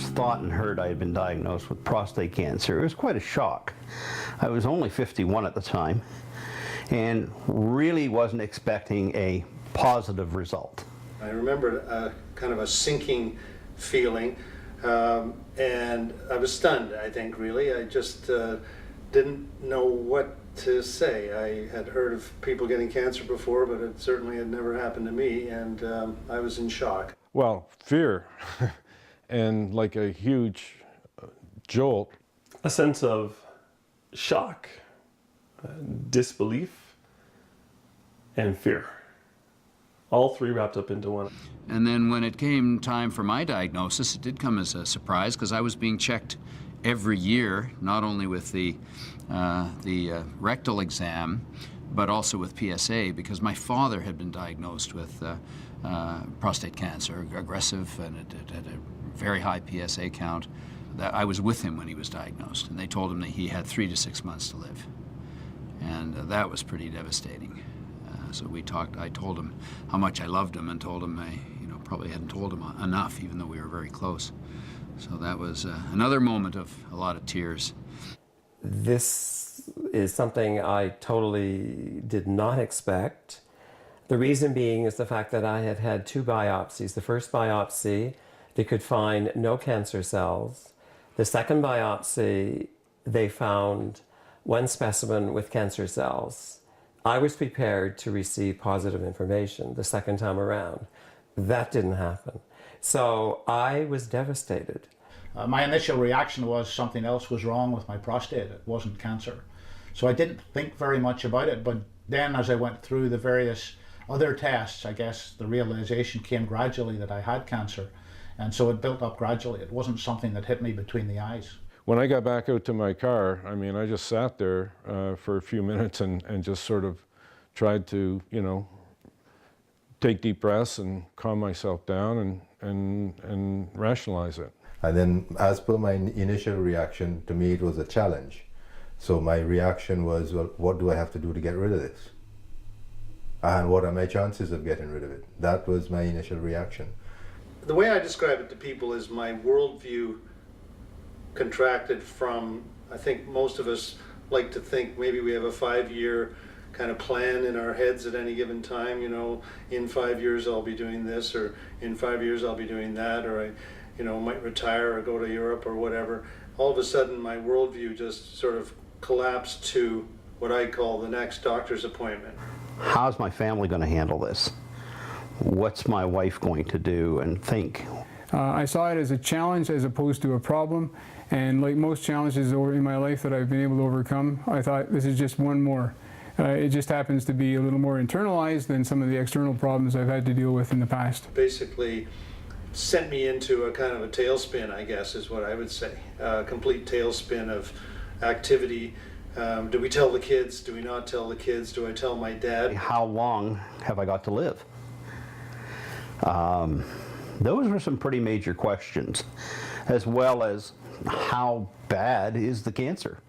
thought and heard I had been diagnosed with prostate cancer, it was quite a shock. I was only 51 at the time and really wasn't expecting a positive result. I remember kind of a sinking feeling, and I was stunned, I think, really. I just didn't know what to say. I had heard of people getting cancer before, but it certainly had never happened to me, and I was in shock. Well, fear and like a huge jolt. A sense of shock, disbelief, and fear. All three wrapped up into one. And then when it came time for my diagnosis, it did come as a surprise because I was being checked every year, not only with the rectal exam, but also with PSA, because my father had been diagnosed with prostate cancer, aggressive, and it had a very high PSA count. I was with him when he was diagnosed, and they told him that he had 3 to 6 months to live. And that was pretty devastating. So we talked, I told him how much I loved him and told him I probably hadn't told him enough, even though we were very close. So that was another moment of a lot of tears. This is something I totally did not expect. The reason being is the fact that I had had 2 biopsies. The first biopsy, they could find no cancer cells. The second biopsy, they found 1 specimen with cancer cells. I was prepared to receive positive information the second time around. That didn't happen. So I was devastated. My initial reaction was something else was wrong with my prostate. It wasn't cancer. So I didn't think very much about it, but then as I went through the various other tests, I guess the realization came gradually that I had cancer. And so it built up gradually. It wasn't something that hit me between the eyes. When I got back out to my car, I mean, I just sat there for a few minutes and just sort of tried to, take deep breaths and calm myself down and rationalize it. And then, as per my initial reaction, to me it was a challenge. So my reaction was, well, what do I have to do to get rid of this? And what are my chances of getting rid of it? That was my initial reaction. The way I describe it to people is my worldview contracted from, I think most of us like to think maybe we have a 5-year kind of plan in our heads at any given time, in 5 years I'll be doing this, or in 5 years I'll be doing that, or I might retire or go to Europe or whatever. All of a sudden my worldview just sort of collapsed to what I call the next doctor's appointment. How's my family going to handle this? What's my wife going to do and think? I saw it as a challenge as opposed to a problem, and like most challenges in my life that I've been able to overcome, I thought this is just one more. It just happens to be a little more internalized than some of the external problems I've had to deal with in the past. Basically sent me into a kind of a tailspin, I guess is what I would say. A complete tailspin of activity. Do we tell the kids? Do we not tell the kids? Do I tell my dad? How long have I got to live? Those were some pretty major questions, as well as how bad is the cancer?